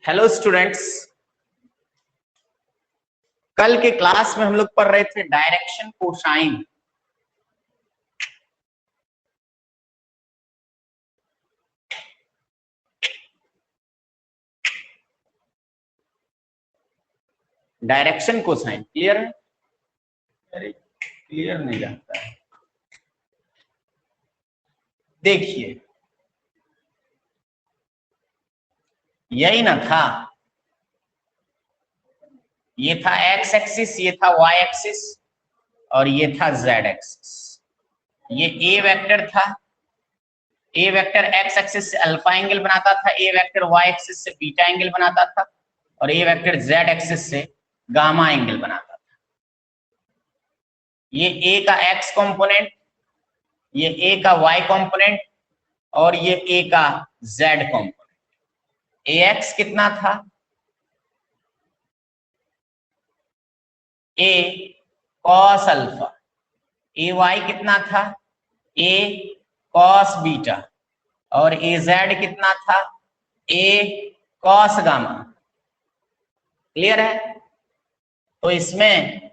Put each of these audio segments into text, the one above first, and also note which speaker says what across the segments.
Speaker 1: Hello students, कल के class में हम लोग पढ़ रहे थे direction cosine. Direction cosine clear है? अरे क्लियर नहीं लगता है। देखिए यही ना था, ये था एक्स एक्सिस, ये था वाई एक्सिस और ये था जेड एक्सिस। ये ए वेक्टर था, ए वेक्टर एक्स एक्सिस से अल्फा एंगल बनाता था, ए वेक्टर वाई एक्सिस से बीटा एंगल बनाता था और ए वेक्टर जेड एक्सिस से गामा एंगल बनाता था। ये ए का एक्स कंपोनेंट, ये ए का वाई कंपोनेंट और ये ए का जेड कंपोनेंट। ए एक्स कितना था? ए कॉस अल्फा। ए वाई कितना था? ए कॉस बीटा। और ए जेड कितना था? ए कॉस गामा। क्लियर है? तो इसमें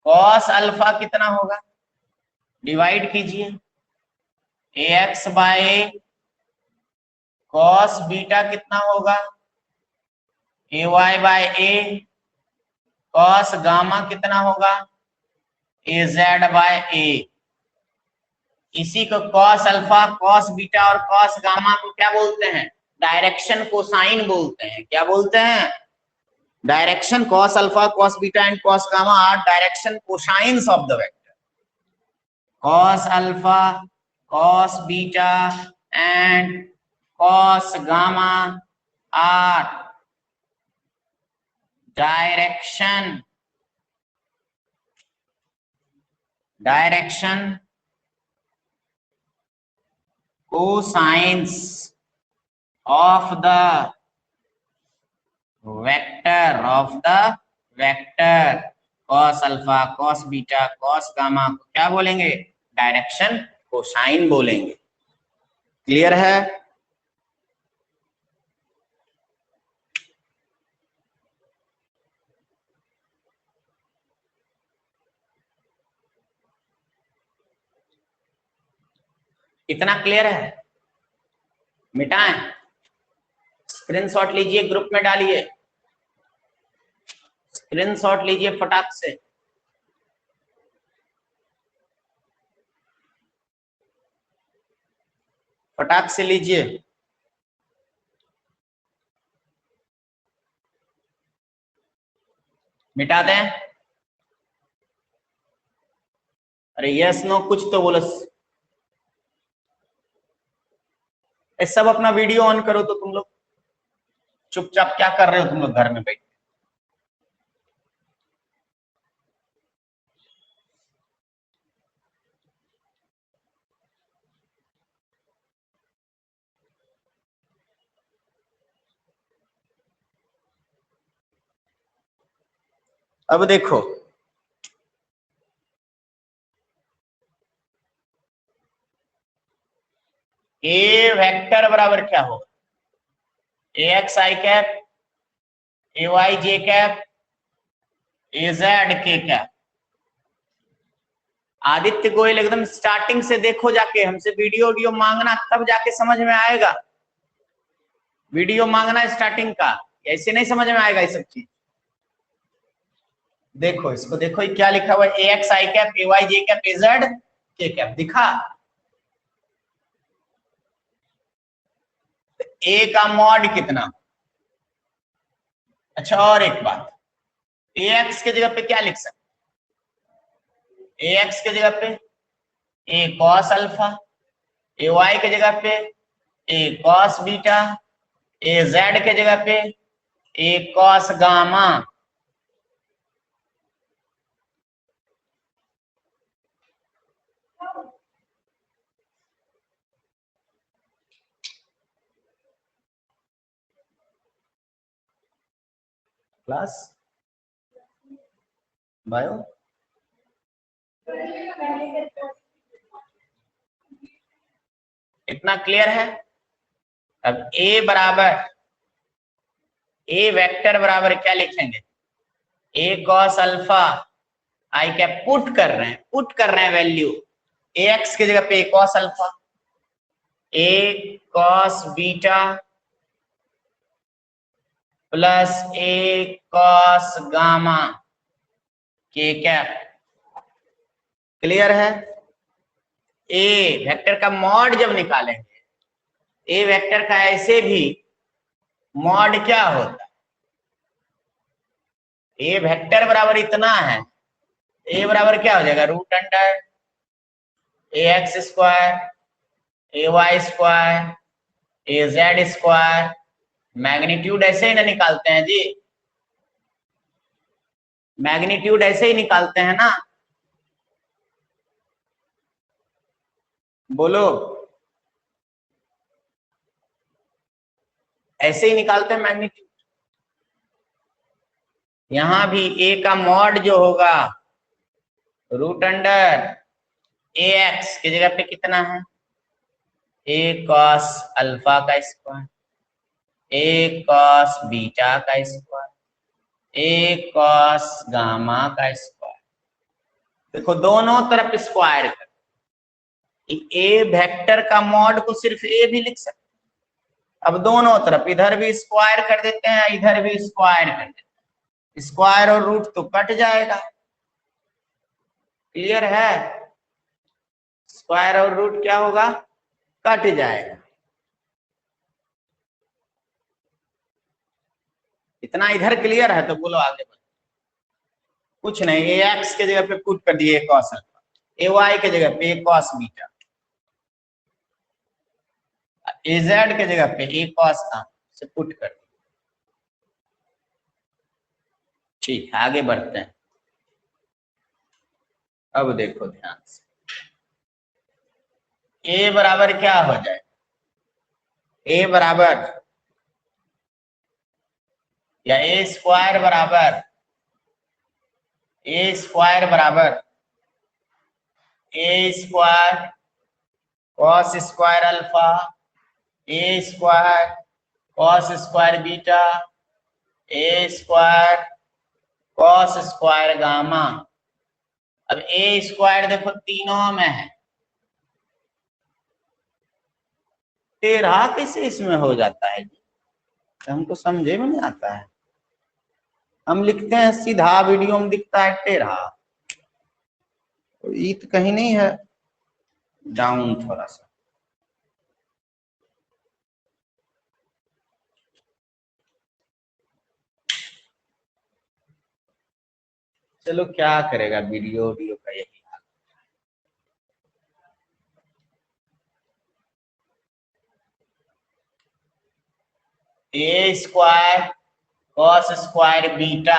Speaker 1: कॉस अल्फा कितना होगा? डिवाइड कीजिए, ए एक्स बाय कॉस बीटा कितना होगा? ए वाई बाय ए कॉस गामा कितना होगा? ए जेड बाय ए। इसी को कॉस अल्फा, कॉस बीटा और कॉस गामा को क्या बोलते हैं? डायरेक्शन कोसाइन बोलते हैं। क्या बोलते हैं? Direction. Cos alpha, cos beta and cos gamma are direction cosines of the vector. Cos alpha, cos beta and cos gamma are direction cosines of the vector cos alpha, cos beta, cos gamma को क्या बोलेंगे? Direction cosine बोलेंगे। Clear है? इतना clear है? मिटाएं? Screenshot लीजिए, group में डालिए। स्क्रीनशॉट लीजिए फटाक से। फटाक से लीजिए। मिटा दें? अरे यस नो कुछ तो बोलो। सब अपना वीडियो ऑन करो। तो तुम लोग चुपचाप क्या कर रहे हो तुम लोग घर में बैठ? अब देखो, ए वेक्टर बराबर क्या होगा? ए एक्स आई कैप, ए वाई जे कैप, ए जेड के कैप। आदित्य गोयल एकदम स्टार्टिंग से देखो जाके, हमसे वीडियो मांगना, तब जाके समझ में आएगा। वीडियो मांगना स्टार्टिंग का, ऐसे नहीं समझ में आएगा ये सब चीज। देखो इसको, देखो ये क्या लिखा हुआ है? ए एक्स आई कैप, ए वाई जे कैप, ए जेड के कैप। दिखा? ए का मॉड कितना? अच्छा और एक बात, ए एक्स के जगह पे क्या लिख सकते? ए एक्स के जगह पे ए कॉस अल्फा, ए वाई के जगह पे ए कॉस बीटा, ए जेड के जगह पे ए कॉस गामा। क्लास बायो इतना क्लियर है? अब ए बराबर, ए वेक्टर बराबर क्या लिखेंगे, ए कॉस अल्फा आई क्या पुट कर रहे हैं वैल्यू, ए एक्स की जगह पे ए कॉस अल्फा, ए कॉस बीटा प्लस ए कॉस गामा के कैप। क्लियर है। ए वेक्टर का मॉड जब निकालेंगे, ए वेक्टर का ऐसे भी मॉड क्या होता है, ए वेक्टर बराबर इतना है, ए बराबर क्या हो जाएगा रूट अंडर ए एक्स स्क्वायर ए वाई स्क्वायर ए जेड स्क्वायर। मैग्नीट्यूड ऐसे ही ना निकालते हैं जी, मैग्नीट्यूड ऐसे ही निकालते हैं ना, बोलो ऐसे ही निकालते हैं मैग्नीट्यूड। यहां भी ए का मॉड जो होगा रूट अंडर ए एक्स की जगह पे कितना है, ए कॉस अल्फा का स्क्वायर ए कॉस बीटा का स्क्वायर ए कॉस गामा का स्क्वायर। देखो दोनों तरफ स्क्वायर कर, ए वेक्टर का मॉड को सिर्फ ए भी लिख सकते, अब दोनों तरफ इधर भी स्क्वायर कर देते हैं इधर भी स्क्वायर कर देते हैं, स्क्वायर और रूट तो कट जाएगा। क्लियर है, स्क्वायर और रूट क्या होगा, कट जाएगा। इतना इधर क्लियर है तो बोलो आगे बढ़ो। कुछ नहीं, ए एक्स के जगह पे पुट कर दिए कॉस अल्फा, ए वाई के जगह पे कॉस बीटा, ए जेड के जगह पे ए कॉस गामा से पुट कर दिया। ठीक है आगे बढ़ते हैं। अब देखो ध्यान से, ए बराबर क्या हो जाए, ए बराबर या ए स्क्वायर बराबर A square cos square alpha A square cos square beta A square cos square gamma. अब ए स्क्वायर देखो तीनों में है, तेरह कैसे इसमें हो जाता है, हमको समझे में नहीं आता है। हम लिखते हैं सीधा, वीडियो में दिखता है टेढ़ा, तो ये तो कहीं नहीं है, डाउन थोड़ा सा। चलो क्या करेगा, वीडियो का यही हाल। A square cos square beta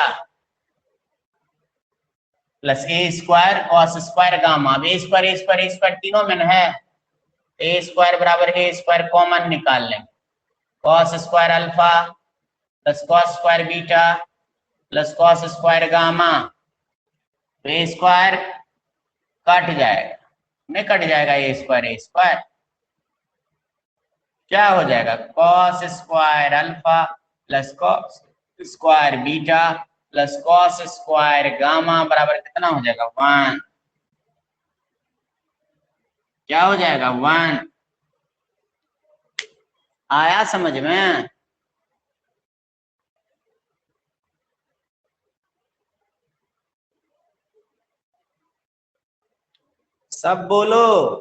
Speaker 1: plus A square cos square gamma. अब ए स्क्वायर तीनों में है, ए स्क्वायर बराबर ए स्क्वायर कॉमन निकाल लेंगे, cos square alpha plus cos square beta plus cos square gamma. तो ए स्क्वायर कट जाएगा, नहीं कट जाएगा, ए स्क्वायर क्या हो जाएगा, cos square alpha plus cos square beta plus cos square gamma बराबर कितना हो जाएगा 1। क्या हो जाएगा 1। आया समझ में। सब बोलो,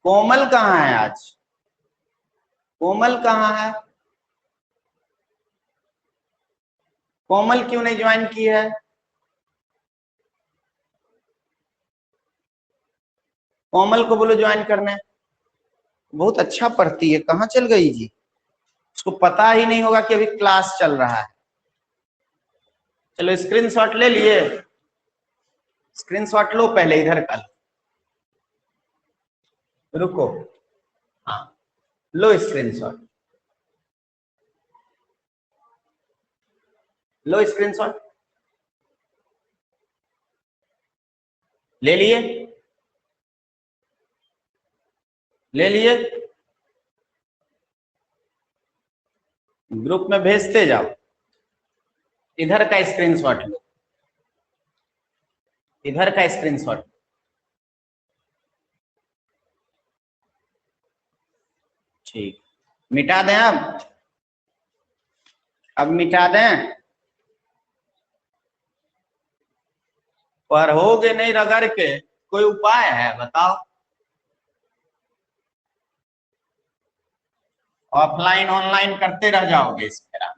Speaker 1: कोमल कहाँ है आज, कोमल कहाँ है, कोमल क्यों नहीं ज्वाइन की है, कोमल को बोलो ज्वाइन करने, बहुत अच्छा पढ़ती है, कहाँ चल गई जी, उसको पता ही नहीं होगा कि अभी क्लास चल रहा है। चलो स्क्रीनशॉट ले लिए, स्क्रीनशॉट लो पहले इधर का, रुको, हाँ लो स्क्रीनशॉट, लो स्क्रीनशॉट ले लिए, ले लिए। ग्रुप में भेजते जाओ, इधर का स्क्रीनशॉट लो, इधर का स्क्रीनशॉट। ठीक, मिटा दें अब मिटा दें। पढ़ोगे नहीं रगड़ के, कोई उपाय है बताओ? ऑफलाइन ऑनलाइन करते रह जाओगे इस तरह।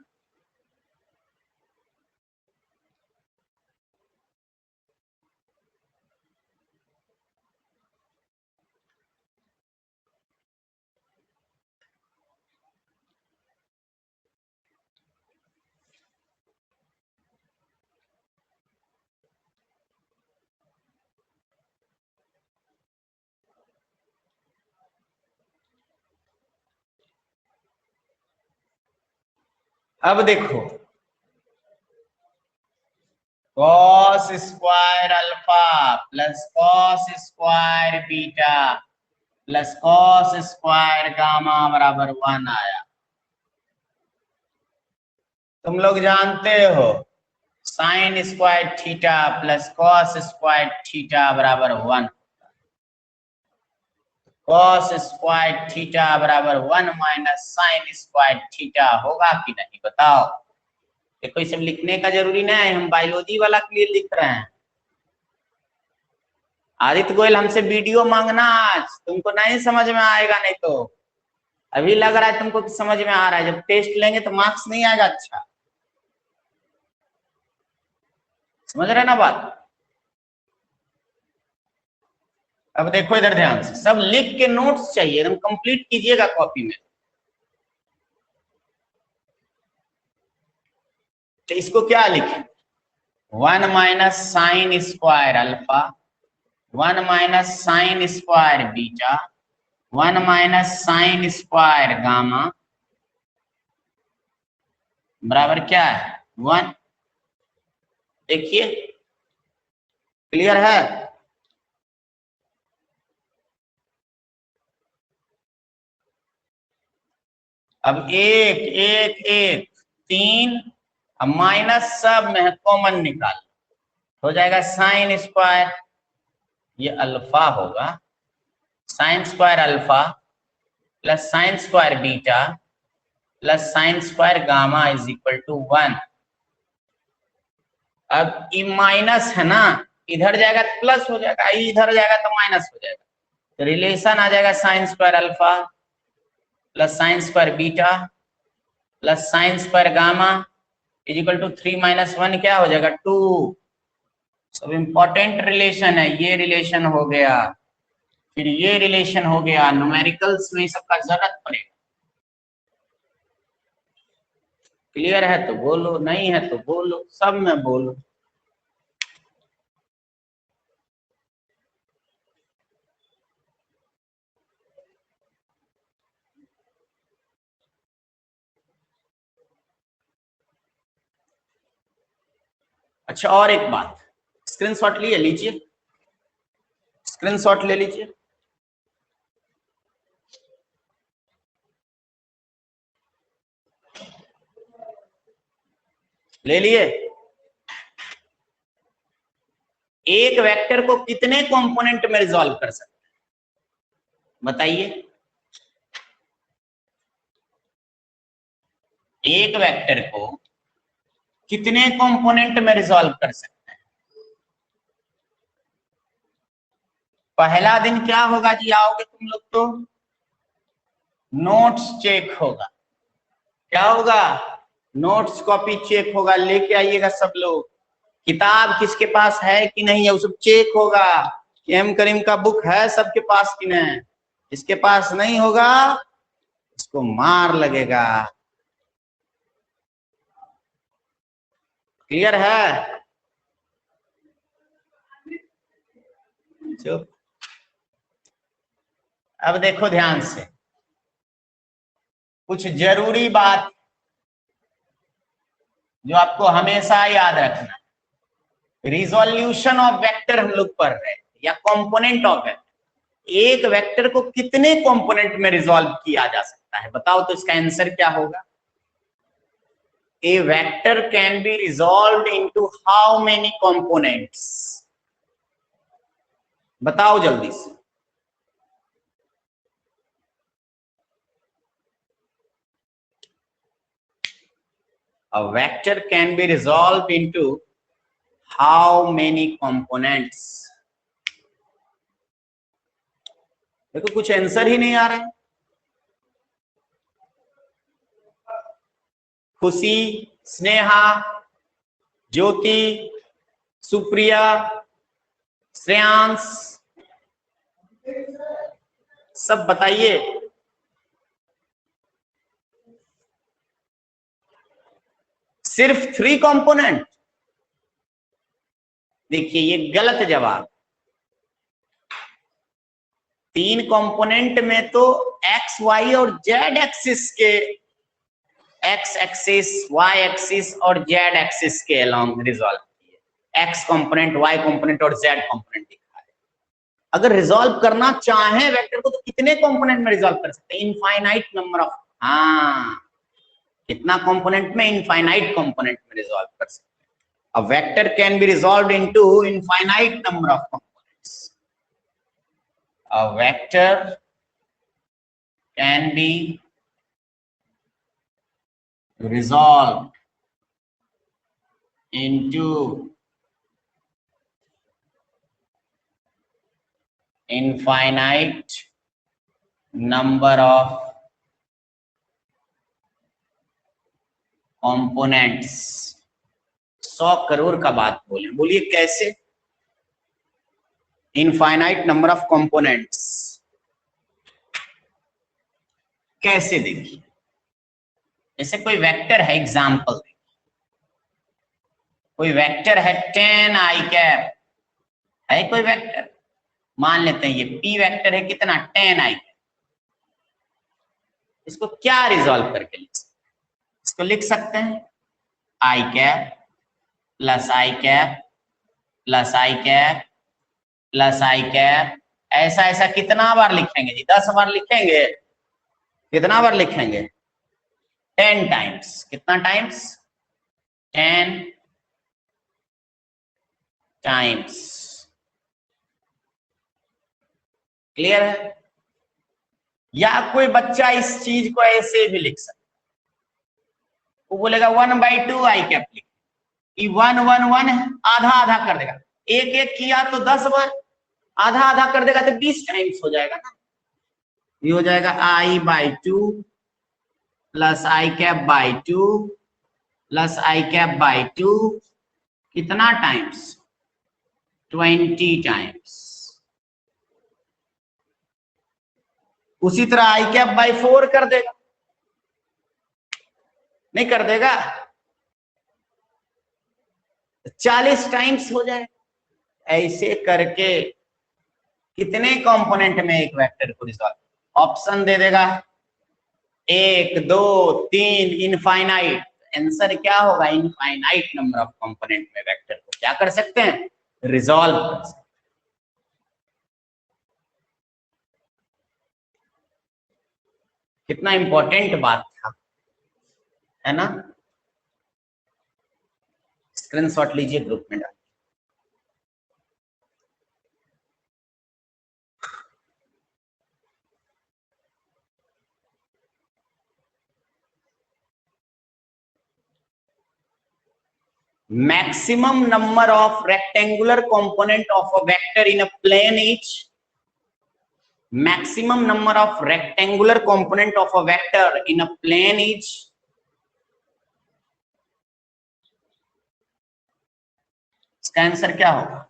Speaker 1: अब देखो, cos square alpha plus cos square beta plus cos square gamma बराबर 1 आया। तुम लोग जानते हो sine square theta plus cos square theta बराबर 1, कॉस स्क्वायर थीटा बराबर 1 माइनस साइन स्क्वायर थीटा होगा कि नहीं बताओ? देखो ये सब लिखने का जरूरी नहीं है, हम बायोलॉजी वाला के लिए लिख रहे हैं। आदित्य गोयल हमसे वीडियो मांगना आज, तुमको नहीं समझ में आएगा, नहीं तो अभी लग रहा है तुमको कि समझ में आ रहा है, जब टेस्ट लेंगे तो मार्क्स नहीं आएगा अच्छा। समझ रहे ना बात? अब देखो इधर ध्यान से, सब लिख के नोट्स चाहिए, एकदम कंप्लीट कीजिएगा कॉपी में। तो इसको क्या लिखें? 1 minus sign square alpha, 1 minus sign square beta, 1 minus sign square gamma बराबर क्या है? 1। देखिए क्लियर है? अब एक एक एक 3, अब माइनस सब में है, कॉमन निकाल, हो जाएगा साइन स्क्वायर, ये अल्फा होगा, sine square alpha plus sine square beta plus sine square gamma is equal to 1। अब ये माइनस है ना, इधर जाएगा तो प्लस हो जाएगा, इधर जाएगा तो माइनस हो जाएगा, तो रिलेशन आ जाएगा sine square alpha plus sine square beta plus sine square gamma is equal to 3 minus 1 क्या हो जाएगा? 2। सब इंपॉर्टेंट रिलेशन है, ये रिलेशन हो गया, फिर ये रिलेशन हो गया, न्यूमेरिकल्स में सबका जरूरत पड़ेगा। क्लियर है तो बोलो, नहीं है तो बोलो, सब में बोलो। अच्छा और एक बात, स्क्रीनशॉट लिए लीजिए, स्क्रीनशॉट ले लीजिए। ले लिए? एक वेक्टर को कितने कंपोनेंट में रिजॉल्व कर सकते हैं बताइए? एक वेक्टर को कितने कंपोनेंट में रिजॉल्व कर सकते हैं? पहला दिन क्या होगा जी, आओगे तुम लोग तो नोट्स चेक होगा। क्या होगा? नोट्स कॉपी चेक होगा, लेके आइएगा सब लोग। किताब किसके पास है कि नहीं है वो सब चेक होगा, एम करीम का बुक है सबके पास कि नहीं। जिसके पास नहीं होगा उसको मार लगेगा। क्लियर है? चुप। अब देखो ध्यान से, कुछ जरूरी बात जो आपको हमेशा याद रखना है। रिजोल्यूशन ऑफ वेक्टर हम लोग पढ़ रहे हैं, या कंपोनेंट ऑफ वेक्टर। एक वेक्टर को कितने कंपोनेंट में रिजॉल्व किया जा सकता है बताओ, तो इसका आंसर क्या होगा? A vector can be resolved into how many components? बताओ जल्दी से। A vector can be resolved into how many components? देखो कुछ आंसर ही नहीं आ रहा है। खुशी, स्नेहा, ज्योति, सुप्रिया, श्रेयांश, सब बताइए। सिर्फ 3 कंपोनेंट? देखिए ये गलत जवाब। 3 कंपोनेंट में तो एक्स वाई और जेड एक्सिस के, एक्स एक्सिस, वाई एक्सिस और जेड एक्सिस के अलोंग रिजॉल्व किए। एक्स कंपोनेंट, वाई कंपोनेंट और जेड कंपोनेंट दिखा है। अगर रिजॉल्व करना चाहे वेक्टर को तो कितने कंपोनेंट में रिजॉल्व कर सकते हैं? इनफाइनाइट नंबर ऑफ, हाँ, कितना कंपोनेंट में? इनफाइनाइट कंपोनेंट में रिजॉल्व कर सकते हैं। A vector can be resolved into infinite number of components. A vector can be resolved into infinite number of components. 100 crore का बात बोले, बोलिए कैसे? इनफाइनाइट नंबर ऑफ कंपोनेंट्स कैसे? देखिए जैसे कोई वेक्टर है, एग्जांपल देखिए, कोई वेक्टर है 10 आई कैप, है कोई वेक्टर, मान लेते हैं ये p वेक्टर है, कितना? 10 आई कैप। इसको क्या रिजॉल्व करके लिख सकते हैं? इसको लिख सकते हैं आई कैप प्लस आई कैप प्लस आई कैप प्लस आई कैप। ऐसा ऐसा कितना बार लिखेंगे जी? 10 बार लिखेंगे। कितना बार लिखेंगे? 10 टाइम्स। कितना टाइम्स? 10 टाइम्स। क्लियर है? या कोई बच्चा इस चीज को ऐसे भी लिख सकता, वो बोलेगा 1/2 आई कैप लिख, 1 1 1 आधा आधा कर देगा, एक एक किया तो 10 बार, आधा आधा कर देगा तो 20 टाइम्स हो जाएगा ना। ये हो जाएगा I/2 plus I cap by 2 plus I cap by 2। कितना टाइम्स? 20 टाइम्स। उसी तरह आई कैप बाई 4 कर देगा, नहीं कर देगा? 40 टाइम्स हो जाए। ऐसे करके कितने कंपोनेंट में एक वेक्टर को रिजॉल्व? ऑप्शन दे देगा 1 2 3 इनफाइनाइट। आंसर क्या होगा? इनफाइनाइट नंबर ऑफ कंपोनेंट में वेक्टर को क्या कर सकते हैं? रिजॉल्व कर सकते हैं। कितना इंपॉर्टेंट बात था, है ना? स्क्रीनशॉट लीजिए, ग्रुप में डालिए। Maximum number of rectangular component of a vector in a plane is, maximum number of rectangular component of a vector in a plane is, इसका आंसर क्या होगा?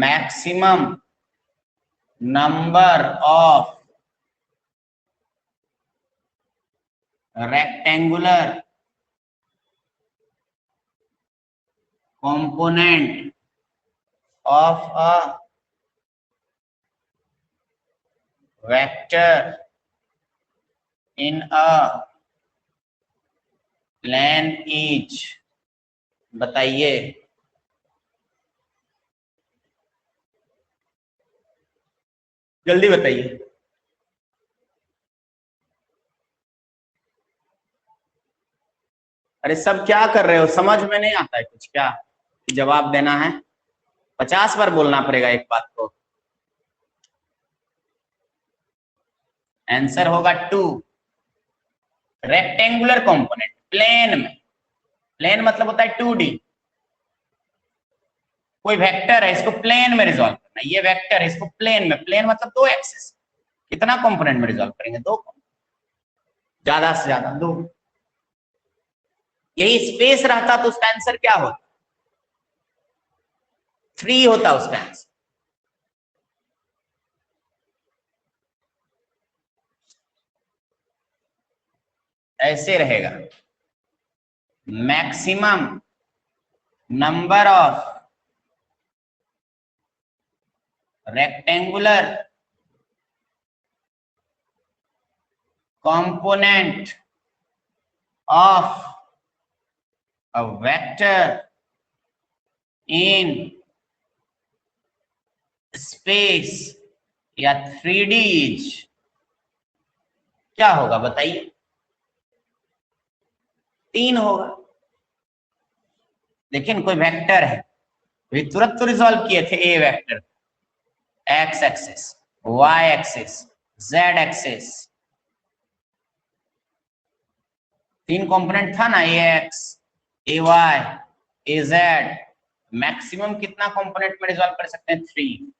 Speaker 1: Maximum number of rectangular component of a vector in a plane is, बताइए। जल्दी बताइए। अरे सब क्या कर रहे हो, समझ में नहीं आता है कुछ क्या? जवाब देना है, 50 बार बोलना पड़ेगा एक बात को। आंसर होगा 2। रेक्टेंगुलर कंपोनेंट प्लेन में, प्लेन मतलब होता है 2D। कोई वेक्टर है, इसको प्लेन में रिजॉल्व करना है, ये वेक्टर है, इसको प्लेन में, प्लेन मतलब 2 एक्सिस। कितना कंपोनेंट में रिजॉल्व करेंगे? 2, ज्यादा से ज्यादा 2। यही स्पेस रहता तो उसका आंसर क्या होता? 3 होता उसका आंसर। ऐसे रहेगा, maximum number of rectangular component of a vector in space या 3D क्या होगा बताइए? 3 होगा। लेकिन कोई वेक्टर है, अभी तुरंत तो रिजॉल्व किए थे A vector, X axis, Y axis, Z axis, 3 component था ना, A X, A Y, A Z. Maximum कितना कंपोनेंट में रिजॉल्व कर सकते हैं? 3।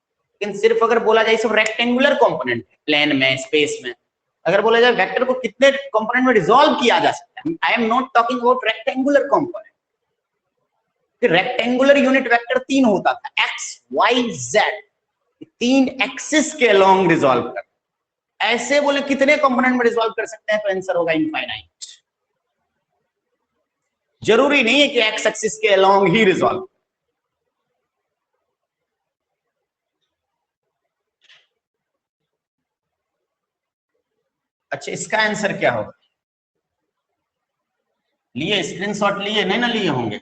Speaker 1: लेकिन सिर्फ अगर बोला जाए सब रेक्टेंगुलर कंपोनेंट प्लेन में, स्पेस में, अगर बोला जाए वेक्टर को कितने कंपोनेंट में रिजॉल्व किया जा सकता है, I am not talking about rectangular component. Rectangular unit vector 3 होता था, एक्स वाई जेड, 3 एक्सिस के अलोंग रिजॉल्व कर। ऐसे बोले कितने कंपोनेंट में रिजॉल्व कर सकते हैं, तो आंसर होगा इनफाइनाइट। जरूरी नहीं है कि एक्स एक्सिस के अलोंग ही रिजॉल्व। अच्छा, इसका आंसर क्या होगा? लिए स्क्रीनशॉट लिए नहीं ना लिए होंगे?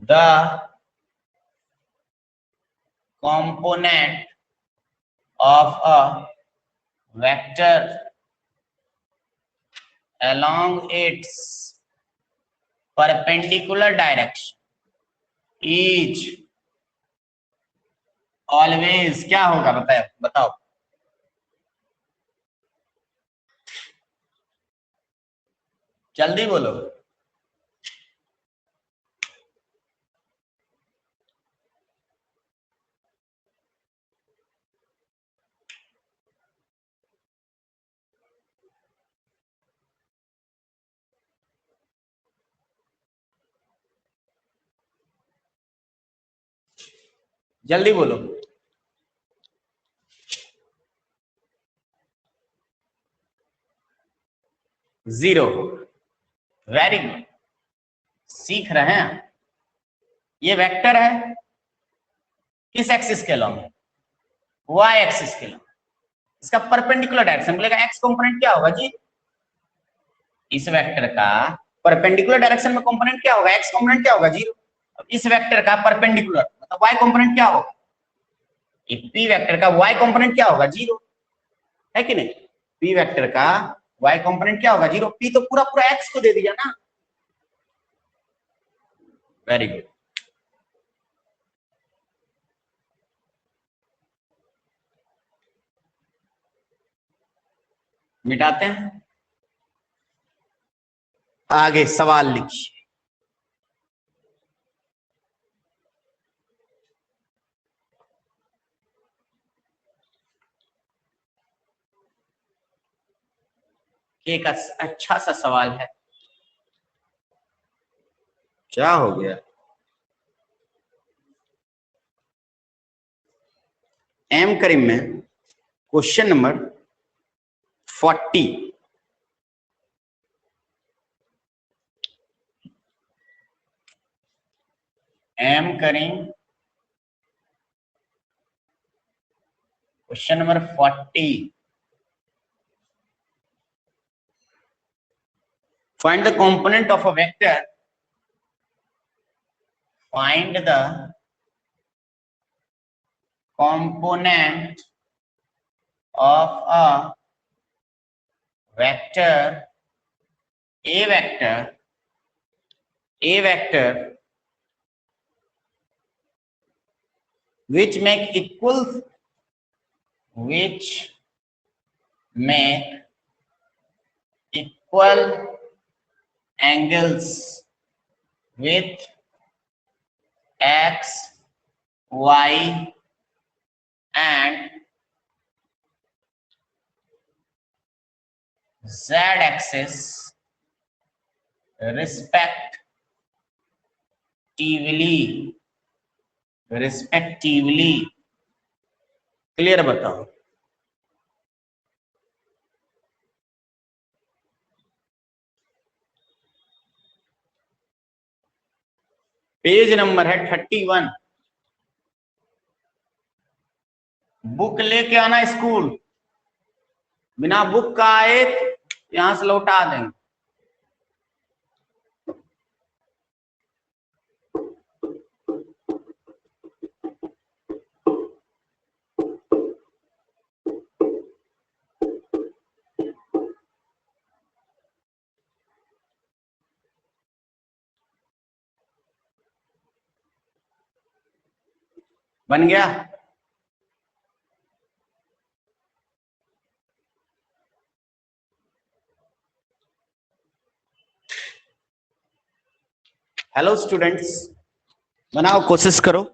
Speaker 1: The component of a vector along its perpendicular direction is always क्या होगा? बताओ बताओ। जल्दी बोलो। जल्दी बोलो। 0। वेरी गुड, सीख रहे हैं। ये वेक्टर है, किस एक्सिस के लॉन्ग? वाई एक्सिस के लॉन्ग। इसका परपेंडिकुलर डायरेक्शन बोलेगा, एक्स कंपोनेंट क्या होगा जी? इस वेक्टर का परपेंडिकुलर डायरेक्शन में कंपोनेंट क्या होगा? एक्स कंपोनेंट क्या होगा? 0। इस वेक्टर का परपेंडिकुलर मतलब वाई कंपोनेंट क्या होगा? पी वेक्टर का वाई कंपोनेंट क्या होगा? 0, है कि नहीं? पी वेक्टर का वाई कंपोनेंट क्या होगा? 0। पी तो पूरा पूरा एक्स को दे दिया ना। Very good. मिटाते हैं, आगे सवाल लिखिए। एक अच्छा सा सवाल है। क्या हो गया? एम करीम में question number 40। M Karim question number 40 Find the component of a vector. Find the component of a vector, which make equal angles with x, y, and z axis respectively. Clear बताओ। पेज नंबर है 31। Book लेके आना school, बिना book का आए यहां से लौटा देंगे। बन गया? हेलो स्टूडेंट्स, बनाओ, कोशिश करो।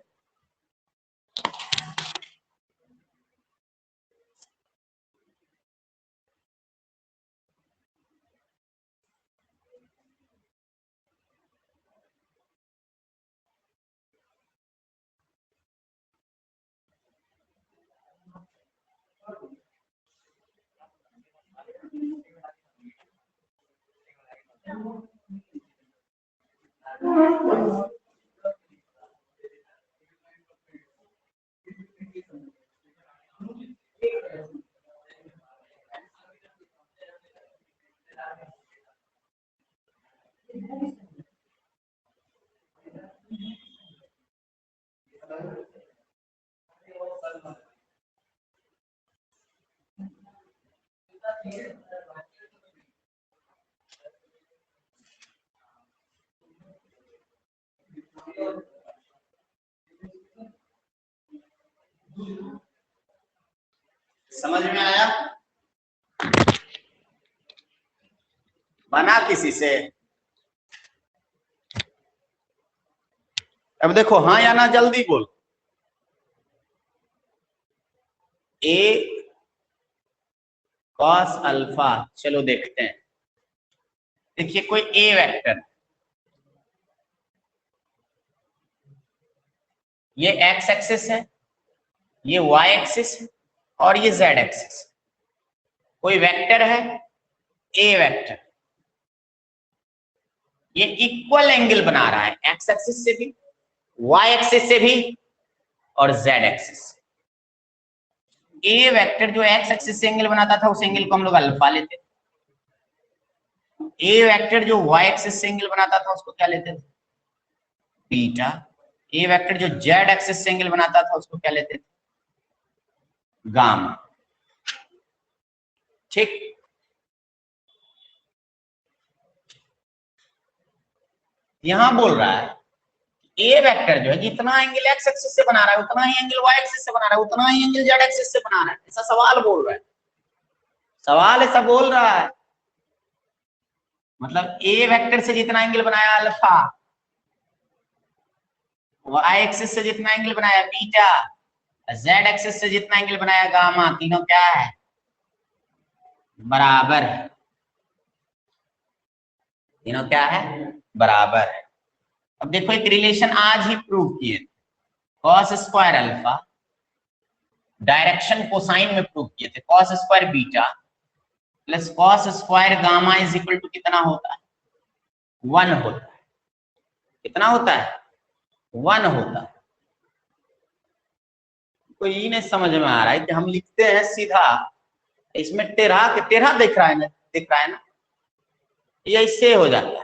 Speaker 1: समझ में आया? बना किसी से? अब देखो, हाँ या ना जल्दी बोल। ए कॉस अल्फा, चलो देखते हैं। देखिए, कोई ए वेक्टर, ये एक्स एक्सिस है, ये वाई एक्सिस है, और ये जेड एक्सिस। कोई वेक्टर है ए वेक्टर, ये इक्वल एंगल बना रहा है एक्स एक्सिस से भी, वाई एक्सिस से भी, और जेड एक्सिस से। ए वेक्टर जो एक्स एक्सिस से एंगल बनाता था, उस एंगल को हम लोग अल्फा लेते थे। ए वेक्टर जो वाई एक्सिस से एंगल बनाता था, उसको क्या लेते थे? बीटा। ए वेक्टर जो जेड एक्सिस से एंगल बनाता था, उसको क्या लेते थे? गामा। ठीक। यहां बोल रहा है ए वेक्टर जो है जितना एंगल एक्स एक्सिस से बना रहा है, उतना ही एंगल वाई एक्सिस से बना रहा है, उतना ही एंगल जेड एक्सिस से बना रहा है। ऐसा सवाल बोल रहा है, सवाल ऐसा बोल रहा है। मतलब ए वेक्टर से जितना एंगल बनाया अल्फा, वाई एक्सिस से जितना एंगल बनाया बीटा, जेड एक्सिस से जितना एंगल बनाया गामा, तीनों क्या है? बराबर है। तीनों क्या है? बराबर है। अब देखो, एक रिलेशन आज ही प्रूव किए, cos square alpha direction cosine में प्रूव किए थे। Cos square beta plus cos square gamma is equal to कितना होता है? 1 होता है। कितना होता है? 1 होता है। कोई ये नहीं समझ में आ रहा है कि हम लिखते हैं सीधा, इसमें टेढ़ा दिख रहा है ना, दिख रहा है ना? ये इससे हो जाता है।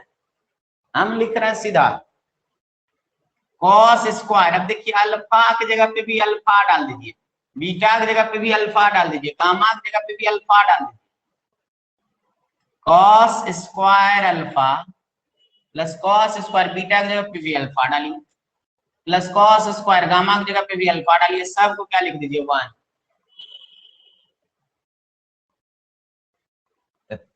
Speaker 1: हम लिख रहे हैं सीधा कॉस स्क्वायर। अब देखिए अल्फा की जगह पे भी अल्फा डाल दीजिए, बीटा की जगह पे भी अल्फा डाल दीजिए, गामा की जगह पे भी अल्फा डाल दीजिए। Cos square alpha plus cos square beta की जगह पे भी अल्फा डालिए, प्लस कॉस स्क्वायर गामा की जगह पे भी अल्फा डालिए, सबको क्या लिख दीजिए 1।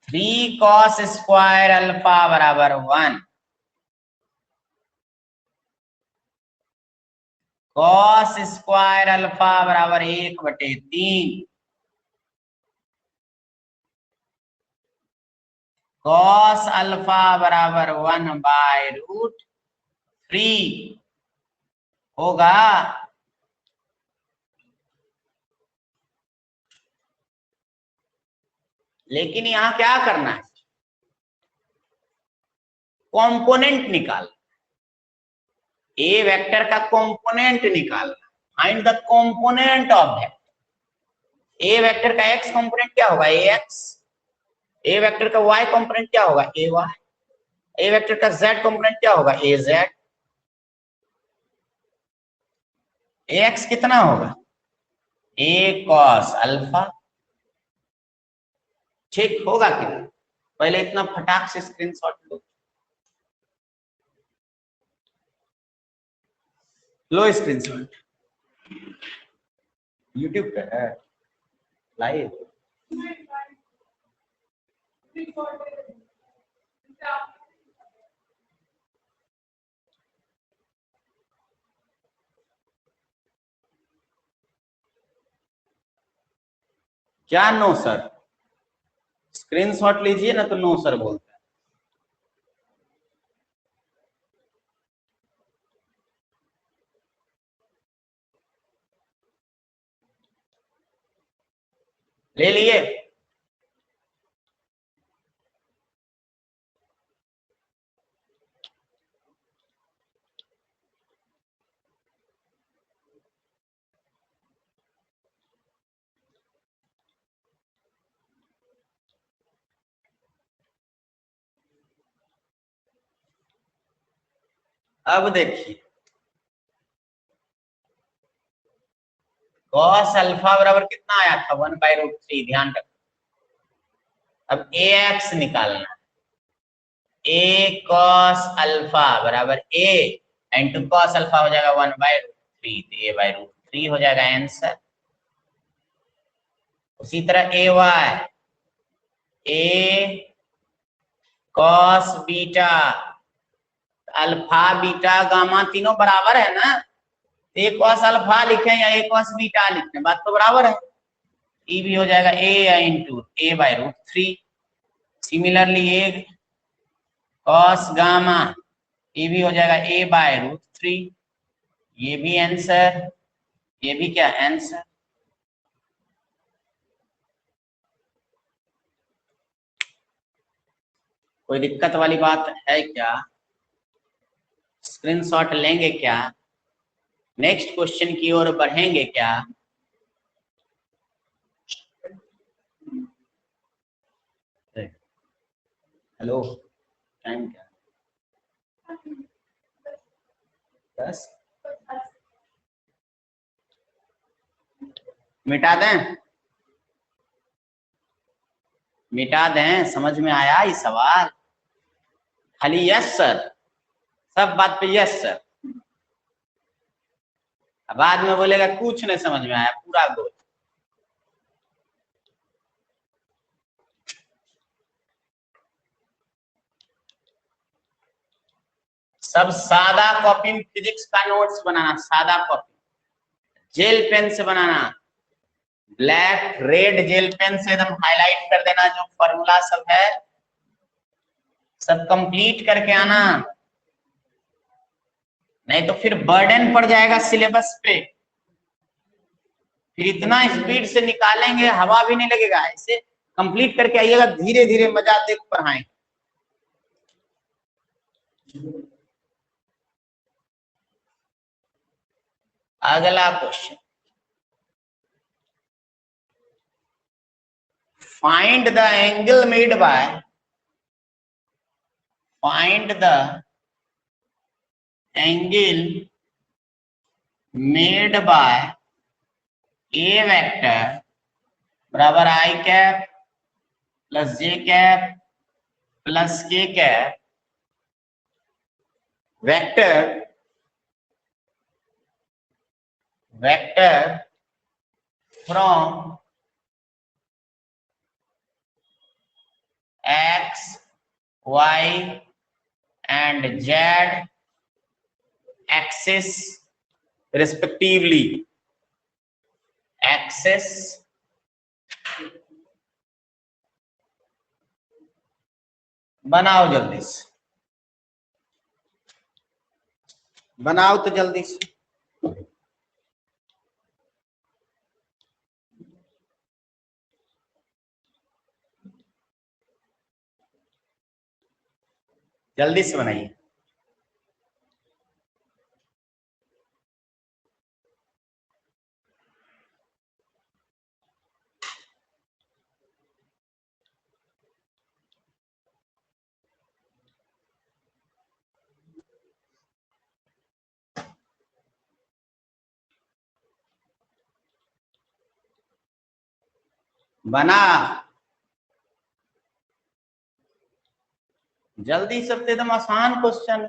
Speaker 1: 3 कॉस स्क्वायर अल्फा बराबर 1। कॉस स्क्वायर अल्फा बराबर 1/3। कॉस अल्फा बराबर 1/√3 होगा। लेकिन यहां क्या करना है, कंपोनेंट निकाल, ए वेक्टर का कंपोनेंट निकालना। Find the component of vector. A vector का एक्स कंपोनेंट क्या होगा, ए एक्स। ए वेक्टर का वाई कंपोनेंट क्या होगा, ए वाई। ए वेक्टर का जेड कंपोनेंट क्या होगा, ए जेड। ए एक्स कितना होगा, ए कॉस अल्फा। ठीक होगा क्या, पहले इतना फटाक से स्क्रीनशॉट लो। लो स्क्रीनशॉट, यूट्यूब पे है लाइव। क्या नो सर, स्क्रीनशॉट लीजिए ना तो नो सर बोलते हैं। ले लिए, अब देखिए कॉस अल्फा बराबर कितना आया था, 1/√3। ध्यान रखो, अब ए एक्स निकालना। ए कॉस अल्फा बराबर ए इंटू कॉस अल्फा हो जाएगा 1/√3, तो a/√3 हो जाएगा आंसर। उसी तरह A Y, A cos beta, alpha beta gamma तीनों बराबर है ना, ए कॉस अल्फा लिखे या ए कॉस बीटा लिखे, बात तो बराबर है। ई भी हो जाएगा ए इंटू a/√3। सिमिलरली ए कॉस गामा, ये भी हो जाएगा a/√3। ये भी आंसर, ये भी क्या आंसर। कोई दिक्कत वाली बात है क्या, स्क्रीनशॉट लेंगे क्या, नेक्स्ट क्वेश्चन की ओर बढ़ेंगे क्या। हेलो, टाइम क्या, 10। मिटा दें, मिटा दें, समझ में आया ये सवाल, खाली यस सर, सब बात पे यस सर। बाद में बोलेगा कुछ नहीं समझ में आया, पूरा गोल। सब सादा कॉपी में फिजिक्स का नोट्स बनाना, सादा कॉपी, जेल पेन से बनाना, ब्लैक रेड जेल पेन से एकदम हाईलाइट कर देना, जो फॉर्मूला सब है सब कंप्लीट करके आना, नहीं तो फिर बर्डन पड़ जाएगा सिलेबस पे, फिर इतना स्पीड से निकालेंगे हवा भी नहीं लगेगा। ऐसे कंप्लीट करके आइएगा, धीरे धीरे मजा देख पढ़ाएंगे। अगला question, find the angle made by find the angle made by A vector बराबर आई cap plus J cap plus के cap vector from x, y and z axis respectively. Axis बनाओ जल्दी से, बनाओ तो जल्दी से। जल्दी से बनाइए। बना जल्दी से, एकदम आसान क्वेश्चन।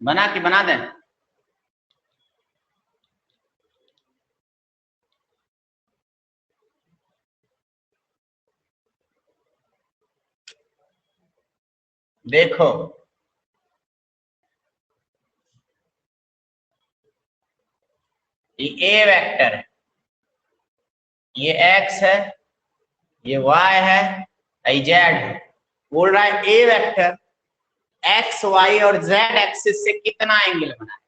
Speaker 1: बना के बना दें। देखो ये ए वेक्टर है, ये एक्स है, ये वाई है, ये जेड है। बोल रहा है ए वेक्टर एक्स वाई और जेड एक्सिस से कितना एंगल बना है।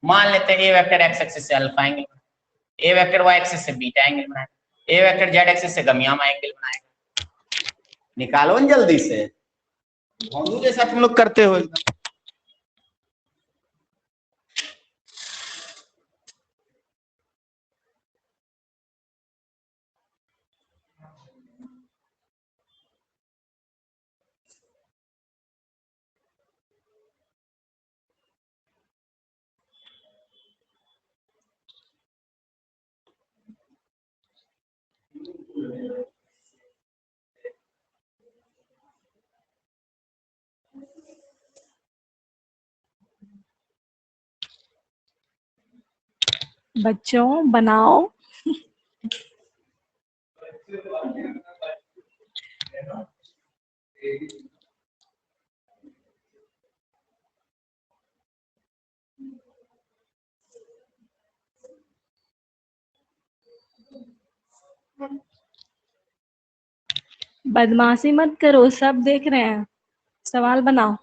Speaker 1: मान लेते हैं ए वेक्टर एक्स एक्सिस से अल्फा एंगल बनाए, ए वेक्टर वाई एक्सिस से बीटा एंगल बनाए, ए वेक्टर जेड एक्सिस से गामा एंगल बनाएगा। निकालो न जल्दी से, भोंदू जैसा तुम लोग करते हो एकदम।
Speaker 2: बच्चों बनाओ। बदमाशी मत करो, सब देख रहे हैं। सवाल बनाओ।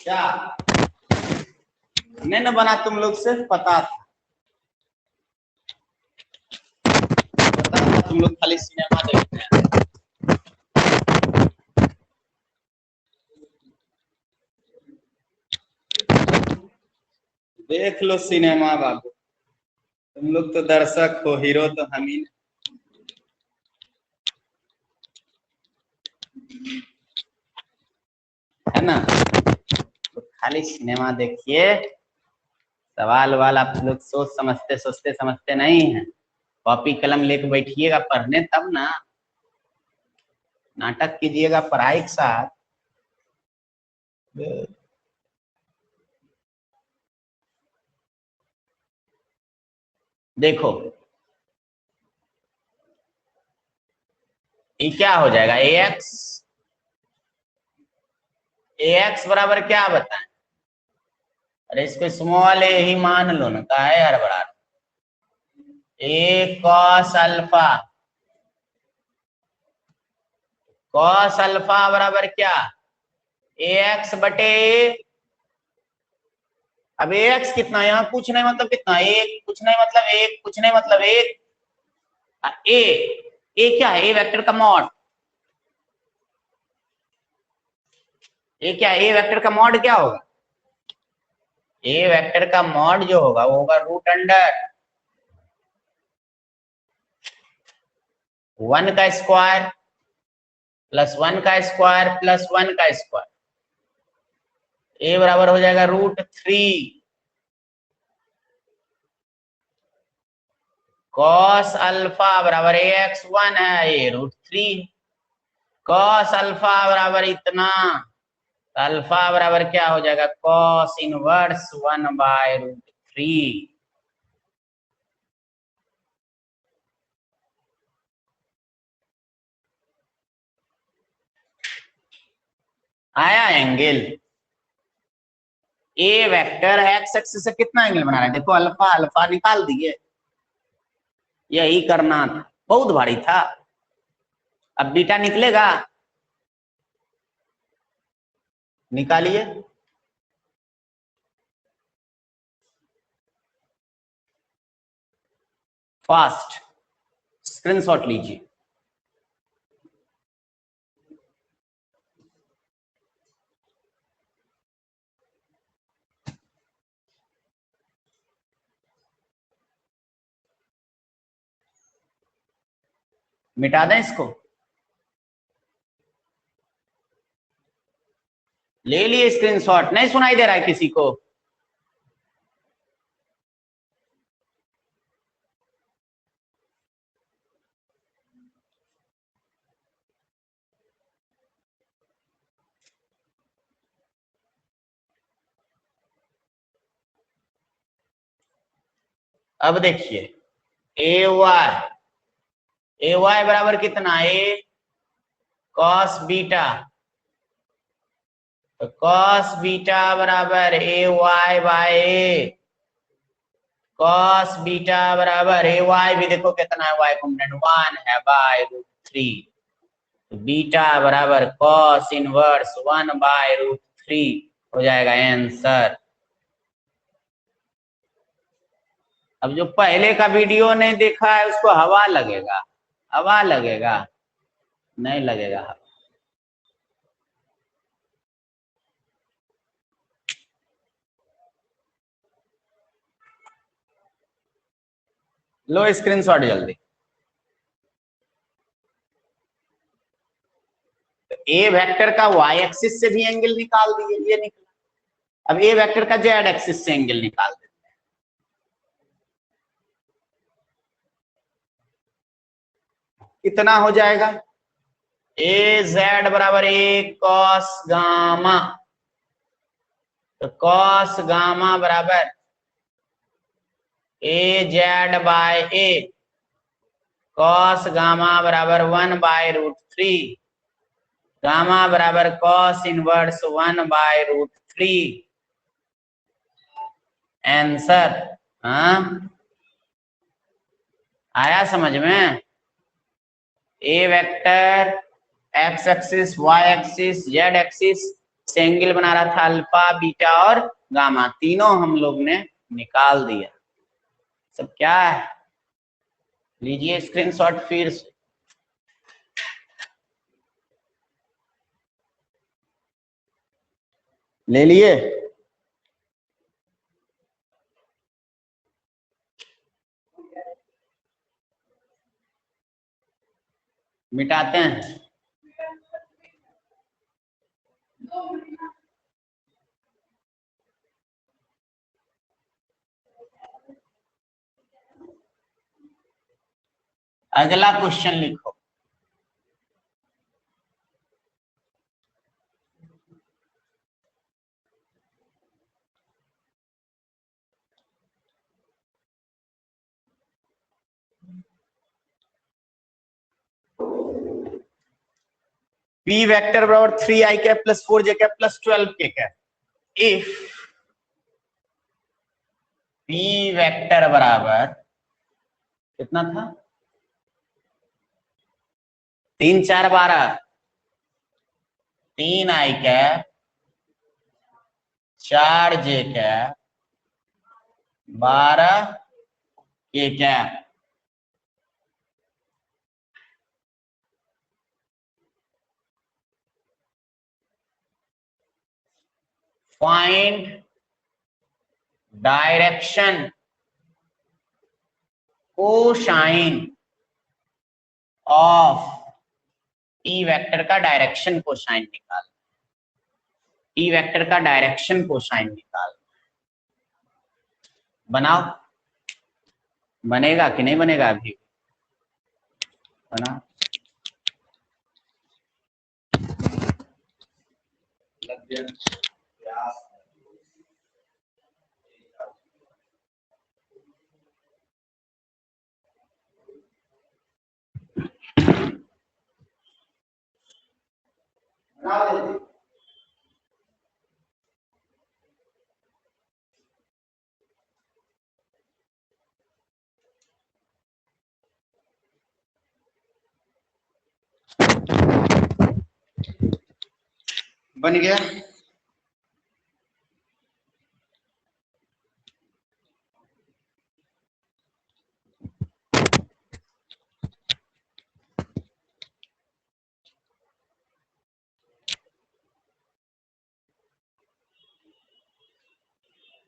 Speaker 1: क्या नहीं न बना, तुम लोग से पता था, तुम लोग खाली सिनेमा देखते हैं। देख लो सिनेमा बाबू, तुम लोग तो दर्शक हो, हीरो तो हम ही। है ना, तो खाली सिनेमा देखिए, सवाल वाल आप लोग सोचते समझते नहीं है। कॉपी कलम लेके बैठिएगा पढ़ने तब ना, नाटक कीजिएगा पढ़ाई के साथ। देखो ये क्या हो जाएगा, ax बराबर क्या बताएं। अरे इसको स्मॉल ए ही मान लो ना, का है हड़बड़ा। ए कॉस अल्फा, कॉस अल्फा बराबर क्या, ax बटे। अब ax कितना, यहाँ कुछ नहीं मतलब कितना, एक कुछ नहीं मतलब एक, कुछ नहीं मतलब एक। ए क्या है, ए वेक्टर का मॉड। ये क्या, ए वेक्टर का मॉड क्या होगा, ए वेक्टर का मॉड जो होगा वो होगा रूट अंडर 1 का स्क्वायर प्लस 1 का स्क्वायर प्लस 1 का स्क्वायर। ए बराबर हो जाएगा √3 कॉस अल्फा बराबर ax1 है, ये √3 कॉस अल्फा बराबर इतना, अल्फा बराबर क्या हो जाएगा, कॉस इनवर्स 1/√3। आया एंगल, ए वेक्टर एक्स एक्सिस से कितना एंगल बना रहा है, देखो अल्फा अल्फा निकाल दिए, यही करना था, बहुत भारी था। अब बीटा निकलेगा, निकालिए। फास्ट स्क्रीनशॉट लीजिए। मिटा दें इसको, ले लिए स्क्रीनशॉट, नहीं सुनाई दे रहा है किसी को। अब देखिए ए वाई बराबर कितना, ए कॉस बीटा, तो कॉस बीटा बराबर ए वाई बाय ए, कॉस बीटा बराबर ए वाई भी देखो कितना है, वाई कॉम्पोनेंट 1 है बाय √3, बीटा बराबर कॉस इनवर्स 1/√3 हो जाएगा आंसर। अब जो पहले का वीडियो नहीं देखा है उसको हवा लगेगा, हवा लगेगा, नहीं लगेगा हवा। लो स्क्रीनशॉट जल्दी। ए वेक्टर का वाई एक्सिस से भी एंगल निकाल दिए, ये निकला। अब ए वेक्टर का जेड एक्सिस से एंगल निकाल देते हैं। कितना हो जाएगा, ए जेड बराबर ए कॉस गामा, तो कॉस गामा बराबर ए जेड बाय ए, कॉस गामा बराबर 1/√3, गामा बराबर कॉस इनवर्स 1/√3 आंसर। हाँ आया समझ में, A vector X axis Y axis Z axis से एंगल बना रहा था अल्फा बीटा और गामा, तीनों हम लोग ने निकाल दिया। सब क्या है, लीजिए स्क्रीनशॉट फिर से। ले लिए, मिटाते हैं। अगला क्वेश्चन लिखो। P वेक्टर बराबर 3i cap plus 4j cap plus 12k cap. If P vector बराबर कितना था, 3 4 12, 3i cap 4j cap 12k cap. Find direction cosine of E vector का डायरेक्शन कोसाइन निकाल। ई वेक्टर का डायरेक्शन कोसाइन निकाल। बनाओ। बनेगा कि नहीं बनेगा अभी? बना। लग गया। बन गया।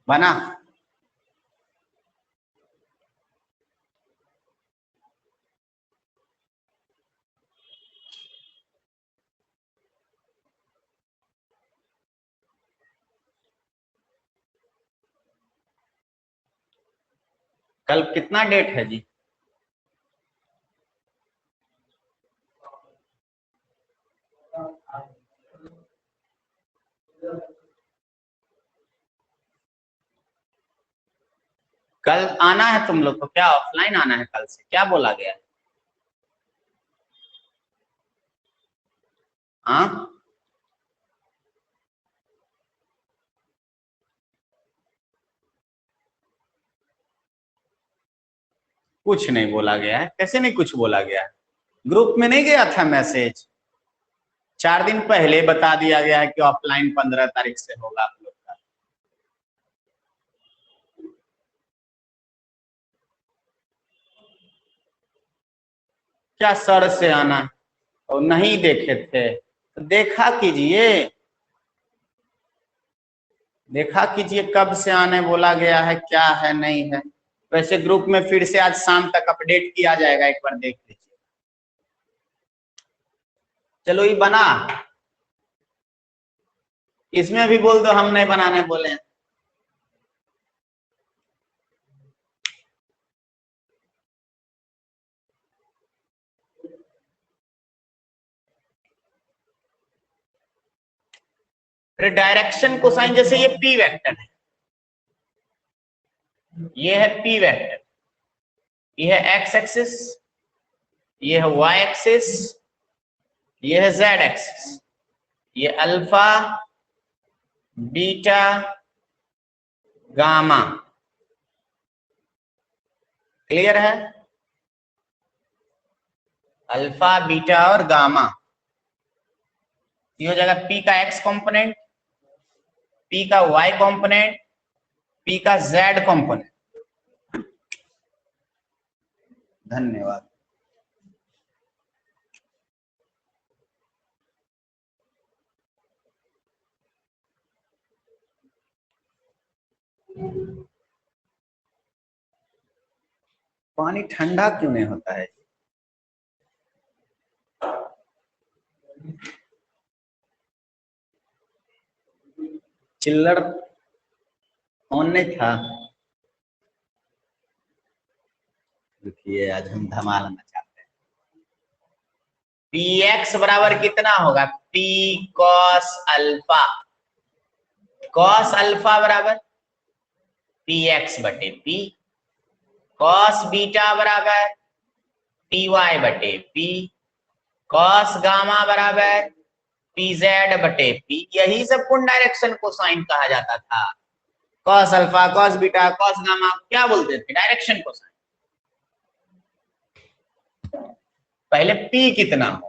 Speaker 1: बना। कल कितना डेट है जी? कल आना है तुम लोग को, क्या ऑफलाइन आना है कल से? क्या बोला गया? हाँ, कुछ नहीं बोला गया है। कैसे नहीं कुछ बोला गया है? ग्रुप में नहीं गया था मैसेज? 4 दिन पहले बता दिया गया है कि ऑफलाइन 15 तारीख से होगा आप लोग का। क्या सर से आना और नहीं देखे थे तो देखा कीजिए, देखा कीजिए कब से आने बोला गया है, क्या है नहीं है। वैसे ग्रुप में फिर से आज शाम तक अपडेट किया जाएगा, एक बार देख लीजिए। चलो ये बना, इसमें भी बोल दो हम नहीं बनाने बोले हैं। फिर डायरेक्शन कोसाइन, जैसे ये पी वेक्टर है, ये है पी वेक्टर, ये है एक्स एक्सिस, ये है वाई एक्सिस, ये है जेड एक्सिस, ये अल्फा बीटा गामा। क्लियर है? अल्फा बीटा और गामा। ये हो जाएगा पी का एक्स कंपोनेंट, पी का वाई कंपोनेंट, पी का जेड कंपोनेंट। धन्यवाद। पानी ठंडा क्यों नहीं होता है? चिल्लड़ कौन नहीं था। देखिए आज हम धमाल मचाते हैं। पी एक्स बराबर कितना होगा, P cos alpha. Cos alpha बराबर पी एक्स बटे पी। कॉस बीटा बराबर पी वाई बटे पी। कॉस गामा बराबर पी जेड बटे पी। यही सब कौन डायरेक्शन कोसाइन कहा जाता था। Cos alpha, cos beta, cos gamma, क्या बोलते थे, डायरेक्शन कोसाइन। पहले पी कितना हो,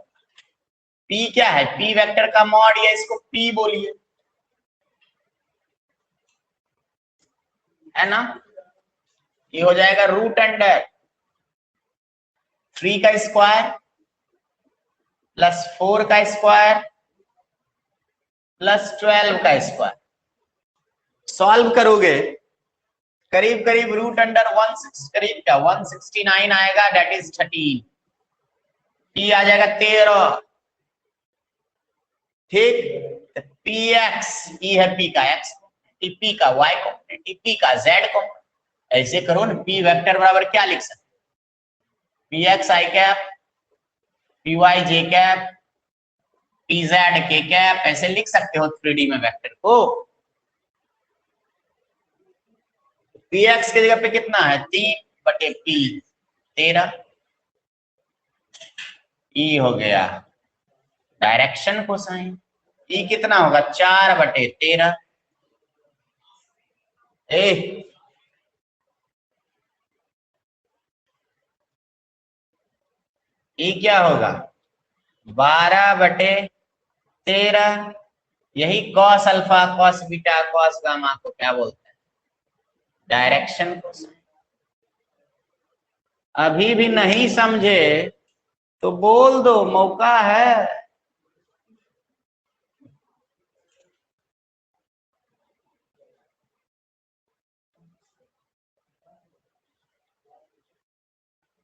Speaker 1: पी क्या है, पी वेक्टर का मॉड, या इसको पी बोलिए, है ना। ये हो जाएगा रूट अंडर 3 का स्क्वायर प्लस 4 का स्क्वायर प्लस 12 का स्क्वायर। सॉल्व करोगे करीब करीब रूट अंडर 160 करीब क्या 169 आएगा, दैट इज 13। पी आ जाएगा 13। ठीक, पी एक्स, ई है पी का एक्स, पी का वाई कॉम्पोनेंट, पी का जेड कॉम्पोनेंट। ऐसे करो ना, पी वेक्टर बराबर क्या लिख सकते, पी एक्स आई कैप, पी वाई जे कैप, पी जेड के कैप, ऐसे लिख सकते हो 3D में वेक्टर को। पी एक्स की जगह पे कितना है, 3 बटे पी 13। ई हो गया डायरेक्शन कोसाइन। ई कितना होगा, 4 बटे 13। ए ई क्या होगा, 12 बटे 13। यही cos alpha, cos beta, cos gamma को क्या बोलते हैं, डायरेक्शन कोसाइन। अभी भी नहीं समझे तो बोल दो, मौका है।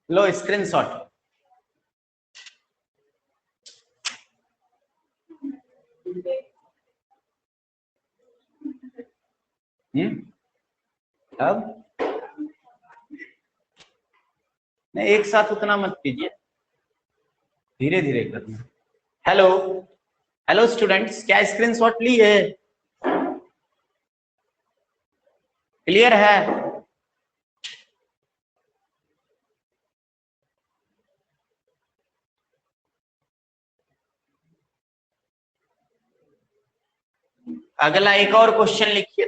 Speaker 1: लो स्क्रीनशॉट। अब नहीं, एक साथ उतना मत कीजिए, धीरे धीरे करना। हेलो हेलो स्टूडेंट्स, क्या स्क्रीनशॉट ली है, क्लियर है। अगला एक और क्वेश्चन लिखिए।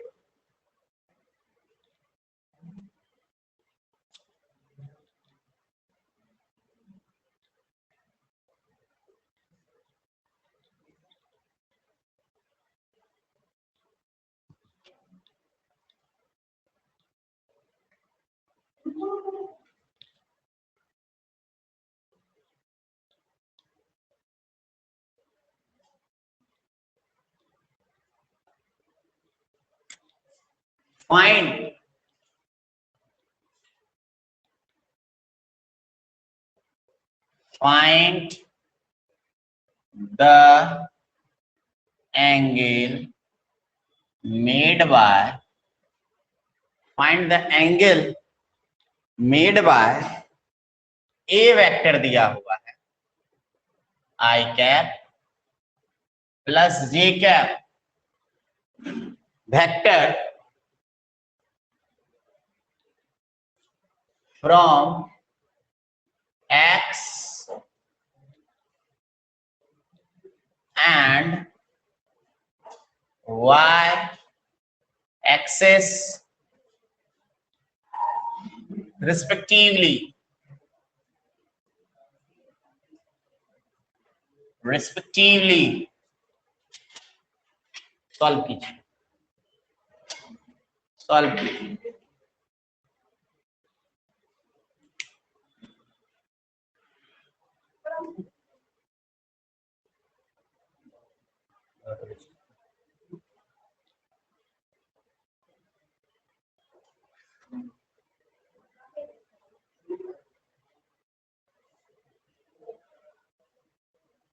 Speaker 1: Find find the angle made by A vector दिया हुआ है I cap plus J cap vector from X and y axis respectively solve कीजिए, सॉल्व कीजिए।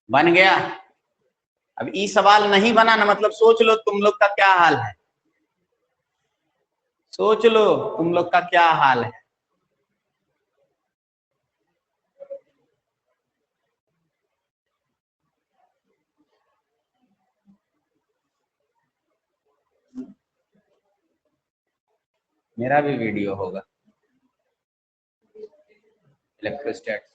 Speaker 1: बन गया। अब ई सवाल नहीं बनाना, मतलब सोच लो तुम लोग का क्या हाल है, सोच लो तुम लोग का क्या हाल है। मेरा भी वीडियो होगा इलेक्ट्रोस्टैटिक्स।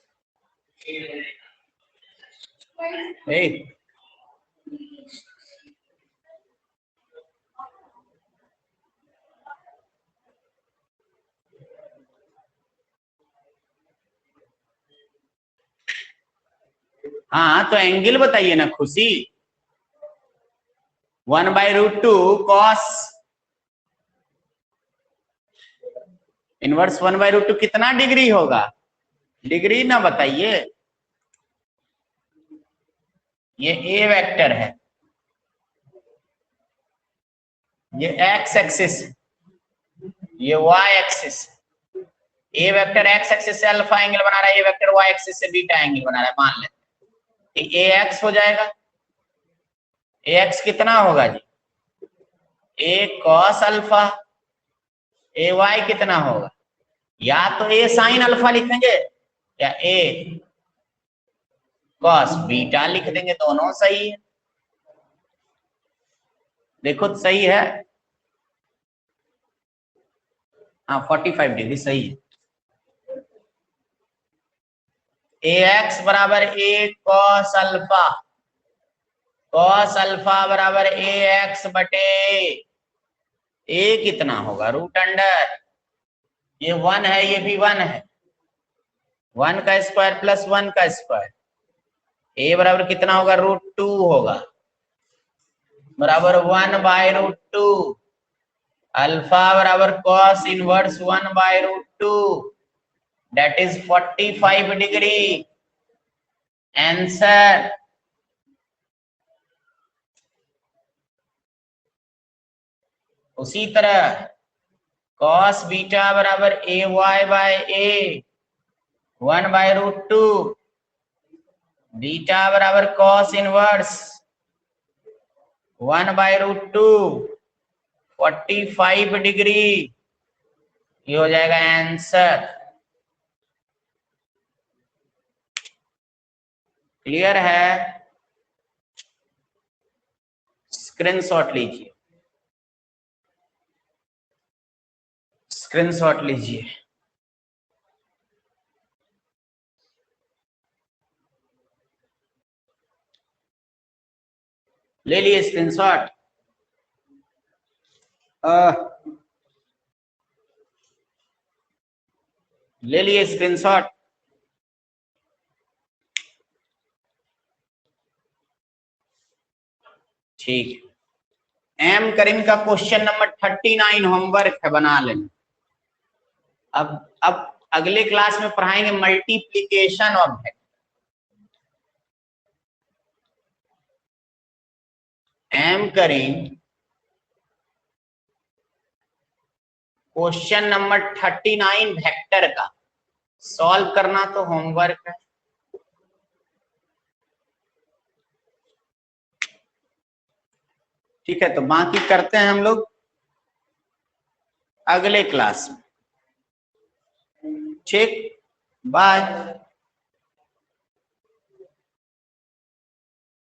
Speaker 1: हाँ तो एंगल बताइए ना खुशी। 1/√2 कॉस इनवर्स 1/√2 कितना डिग्री होगा, डिग्री ना बताइए। ये ए वेक्टर है, ये एक्स एक्सिस, ये वाई एक्सिस। ए वेक्टर एक्स एक्सिस से अल्फा एंगल बना रहा है, ए वेक्टर वाई एक्सिस से बीटा एंगल बना रहा है। मान लेते हैं ए एक्स हो जाएगा। ए एक्स कितना होगा जी, ए कॉस अल्फा। ए वाई कितना होगा, या तो ए साइन अल्फा लिखेंगे या ए कॉस बीटा लिख देंगे, दोनों सही है। देखो तो सही है, हाँ 45 डिग्री सही है। ए एक्स बराबर ए कॉस अल्फा, कॉस अल्फा बराबर ए एक्स बटे ए कितना होगा रूट अंडर, ये 1 है ये भी 1 है, 1 का स्क्वायर प्लस 1 का स्क्वायर। ए बराबर कितना होगा √2 होगा, बराबर 1/√2। अल्फा बराबर cos inverse 1/√2, that is 45 degree. Answer उसी तरह कॉस बीटा बराबर ए वाई बाय ए 1/√2, बीटा बराबर कॉस इनवर्स 1/√2, 45 डिग्री। ये हो जाएगा आंसर। क्लियर है, स्क्रीनशॉट लीजिए, स्क्रीनशॉट लीजिए। ले लिए स्क्रीनशॉट। ले लिए स्क्रीनशॉट। ठीक, एम करीम का क्वेश्चन नंबर 39 होमवर्क है, बना लेना। अब अगले क्लास में पढ़ाएंगे multiplication of vector. M Karim question number 39 vector का सॉल्व करना तो होमवर्क है। ठीक है, तो बाकी करते हैं हम लोग अगले क्लास में। ठीक, बाय।